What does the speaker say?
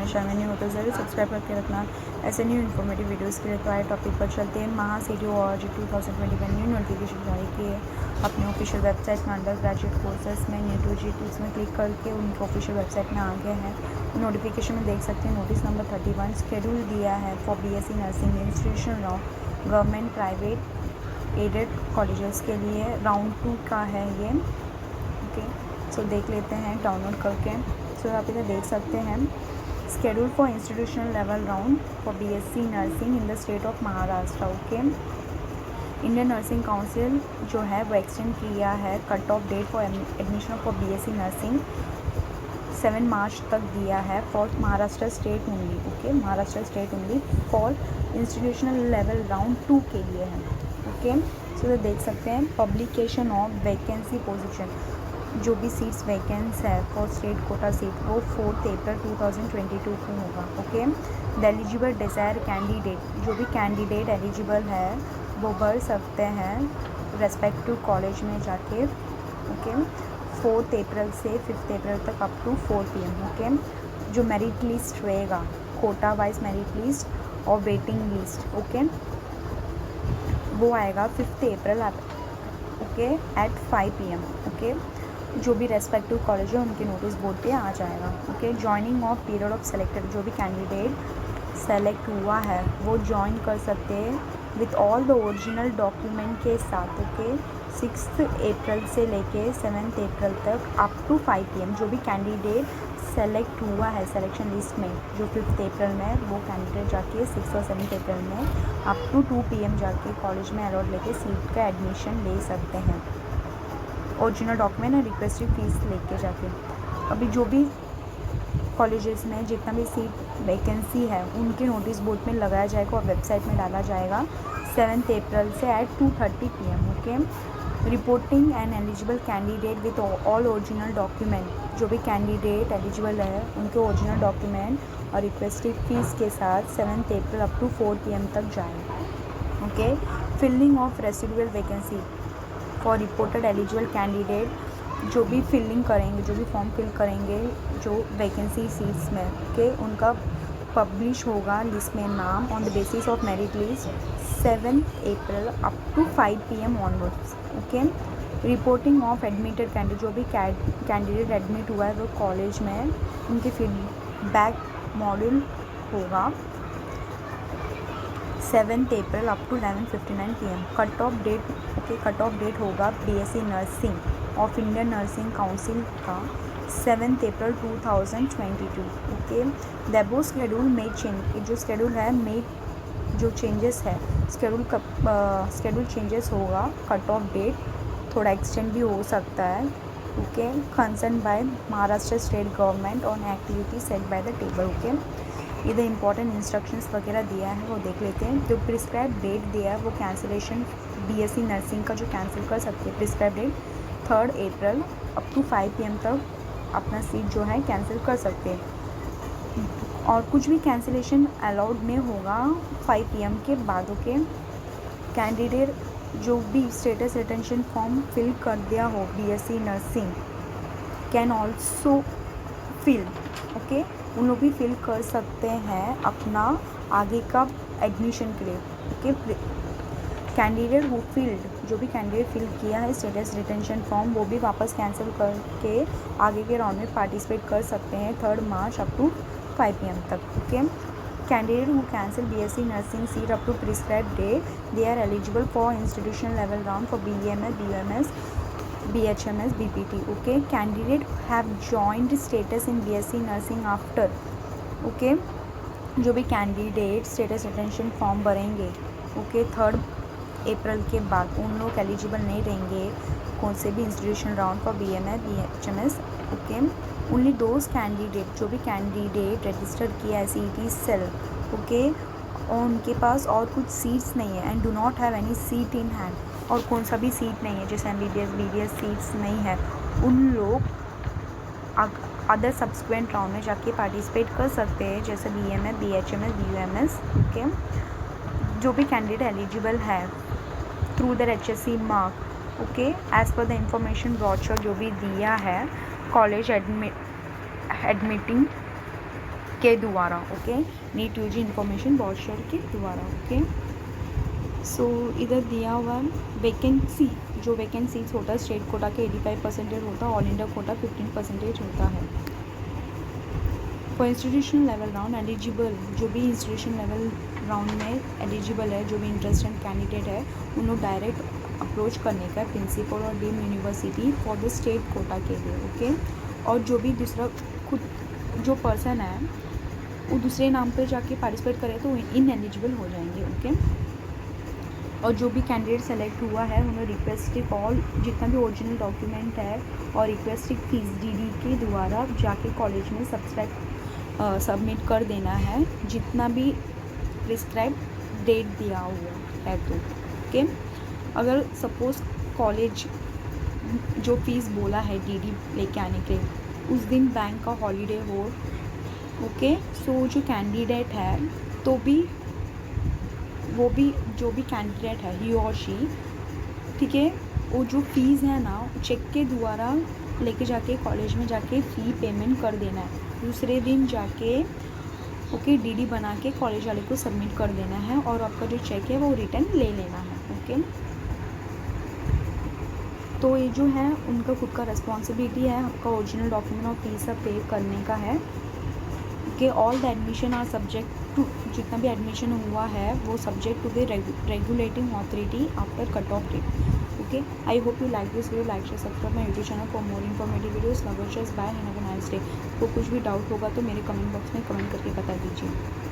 Channel में new हो तो ज़रूर सब्सक्राइब करके रखना ऐसे न्यू इन्फॉर्मेटिव वीडियोस के लिए। तो आए टॉपिक पर चलते हैं। MahaCET 2021 न्यू नोटिफिकेशन जारी की है अपने ऑफिशियल वेबसाइट में। अंडर ग्रेजुएट कोर्सेज में न्यू टू जी इसमें क्लिक करके उनके ऑफिशियल वेबसाइट में आ गए हैं। नोटिफिकेशन में देख सकते हैं नोटिस नंबर 31 शेड्यूल दिया है for BSc nursing institution government private aided colleges के लिए। राउंड 2 का है ये। ओके, सो देख लेते हैं डाउनलोड करके। सो आप इधर देख सकते हैं schedule for institutional level round for BSc nursing in the state of Maharashtra. Okay, Indian nursing council जो है वो एक्सटेंड किया है cut off date for admission for BSc nursing 7 March तक दिया है for Maharashtra state only. Okay, Maharashtra state only for institutional level round 2 के लिए है। ओके, सो देख सकते हैं पब्लिकेशन ऑफ वैकेंसी पोजीशन जो भी सीट्स वैकेंस है फॉर स्टेट कोटा सीट वो 4 अप्रैल 2022 को होगा। Okay, the eligible desire candidate जो भी कैंडिडेट एलिजिबल है वो भर सकते हैं रेस्पेक्टिव कॉलेज में जाके। ओके, 4 अप्रैल से 5 अप्रैल तक अप टू 4 PM। ओके, जो मेरिट लिस्ट रहेगा कोटा वाइज मेरिट लिस्ट और वेटिंग लिस्ट ओके वो आएगा 5 April okay at 5 PM। Okay, जो भी रेस्पेक्टिव कॉलेज है उनके नोटिस बोर्ड पे आ जाएगा। Okay, joining of period of selected जो भी कैंडिडेट सेलेक्ट हुआ है वो ज्वाइन कर सकते हैं with all the original document के साथ। ओके, 6 अप्रैल से लेके 7 अप्रैल तक अप टू 5 PM। जो भी कैंडिडेट सेलेक्ट हुआ है सिलेक्शन लिस्ट में जो 5 अप्रैल में वो कैंडिडेट जाके 6 और 7 अप्रैल में अप टू 2 PM जाके कॉलेज में अलॉट लेके सीट का एडमिशन ले सकते हैं ओरिजिनल डॉक्यूमेंट और रिक्वेस्टेड फीस लेके जाके। अभी जो भी कॉलेजेस में जितना भी सीट वैकेंसी है उनके नोटिस बोर्ड में लगाया जाएगा और वेबसाइट में डाला जाएगा 7 अप्रैल से at 2:30 PM। Okay, reporting and eligible candidate with all original document जो भी कैंडिडेट एलिजिबल है उनके ओरिजिनल डॉक्यूमेंट और रिक्वेस्टेड फीस के साथ 7 अप्रैल अप टू 4 PM तक जाएंगे। Okay, filling of residual vacancy for reported eligible candidate जो भी फिलिंग करेंगे जो भी फॉर्म फिल करेंगे जो वैकेंसी सीट्स में के उनका पब्लिश होगा लिस्ट में नाम on the basis of merit list 7 April up to 5 PM onwards. Okay, reporting of admitted candidate जो भी कैंडिडेट एडमिट हुआ है वो कॉलेज में उनके फीडबैक मॉड्यूल होगा 7 April up to 11:59 PM। Cut off date okay cut off date होगा BSc nursing of Indian nursing council का 7 अप्रैल 2022। ओके, दैबो शेड्यूल में चेंज जो शेड्यूल है में जो चेंजेस है शेड्यूल चेंजेस होगा। कट ऑफ डेट थोड़ा एक्सटेंड भी हो सकता है। Okay, concern by Maharashtra state government on activity set by the table. Okay, इधर इंपॉर्टेंट इंस्ट्रक्शंस वगैरह दिया है वो देख लेते हैं। जो प्रिस्क्राइब डेट दिया है वो कैंसिलेशन BSc नर्सिंग का जो कैंसिल कर सकते हैं prescribe date 3 April up to 5 PM तक अपना सीट जो है कैंसिल कर सकते हैं और कुछ भी कैंसिलेशन अलाउड नहीं होगा 5 PM के बाद। ओके, कैंडिडेट जो भी स्टेटस रिटेंशन फॉर्म फिल कर दिया हो BSc nursing can also fill. Okay, उन लोग भी फिल कर सकते हैं अपना आगे का एडमिशन के लिए। ओके, कैंडिडेट हु फिल्ड जो भी कैंडिडेट फिल किया है स्टेटस रिटेंशन फॉर्म वो भी वापस कैंसिल करके आगे के राउंड में पार्टिसिपेट कर सकते हैं 3 मार्च अप टू 5 PM तक। Okay, candidate who cancel BSc nursing seat up to prescribe date they are eligible for institutional level round for BAMS BUMS BHMS BPT। Okay, candidate have joined status in BSc nursing after. Okay, जो भी candidate status retention form भरेंगे okay 3 April के बाद उन लोग eligible नहीं रहेंगे कौन से भी institution round for BMS BHMS। Okay, only those candidate जो भी कैंडिडेट रजिस्टर किया है CET सेल ओके और उनके पास और कुछ सीट्स नहीं है and do not have any seat in hand और कौन सा भी सीट नहीं है जैसे MBBS BDS सीट्स नहीं है उन लोग अदर सब्सिक्वेंट राउंड में जाके पार्टिसिपेट कर सकते हैं जैसे BMS BHMS BUMS। ओके, जो भी कैंडिडेट एलिजिबल है through their HSC mark okay as per the information brochure जो भी दिया है कॉलेज एडमिटिंग के द्वारा, okay, NEET UG information board share के द्वारा, ओके। सो इधर दिया हुआ वैकेंसी, जो वैकेंसीज होता है स्टेट कोटा के 85% होता है, ऑल इंडिया कोटा 15% होता है। For institution level round eligible, जो भी इंस्टीट्यूशन लेवल राउंड में एलिजिबल है, जो भी इंटरेस्टेड कैंडिडेट है, उन्होंने डायरेक्ट अप्रोच करने का प्रिंसिपल और deem university for the state quota के लिए, ओके। और जो भी दूसरा खुद जो पर्सन है वो दूसरे नाम पे जाके पार्टिसिपेट करे तो इनएलिजिबल हो जाएंगे, ओके। और जो भी कैंडिडेट सेलेक्ट हुआ है उन्हें रिक्वेस्टिंग ऑल जितना भी ओरिजिनल डॉक्यूमेंट है और रिक्वेस्टिंग फीस डीडी के द्वारा जाके कॉलेज में सबमिट कर देना है, जितना भी प्रिस्क्राइब डेट दिया हुआ है तो, ओके। अगर सपोज़ कॉलेज जो फीस बोला है डीडी लेके आने के उस दिन बैंक का हॉलीडे हो, ओके, सो जो कैंडिडेट है तो भी वो भी जो भी कैंडिडेट है ही और शी, ठीक है, वो जो फीस है ना चेक के द्वारा लेके जाके कॉलेज में जाके फ़ी पेमेंट कर देना है, दूसरे दिन जाके ओके डीडी बना के कॉलेज वाले को सबमिट कर देना है और आपका जो चेक है वो रिटर्न ले लेना है, ओके। तो ये जो है उनका खुद का रिस्पॉन्सिबिलिटी है, आपका ओरिजिनल डॉक्यूमेंट और फीस सब पे करने का है, okay. All the admission are subject to, जितना भी एडमिशन हुआ है वो subject to the regulating authority after cut off date, okay. I hope you like this video, like share subscribe my YouTube channel for more informative videos. Love you, just bye, have a nice day. तो कुछ भी doubt होगा तो मेरे comment box में comment करके बता दीजिए।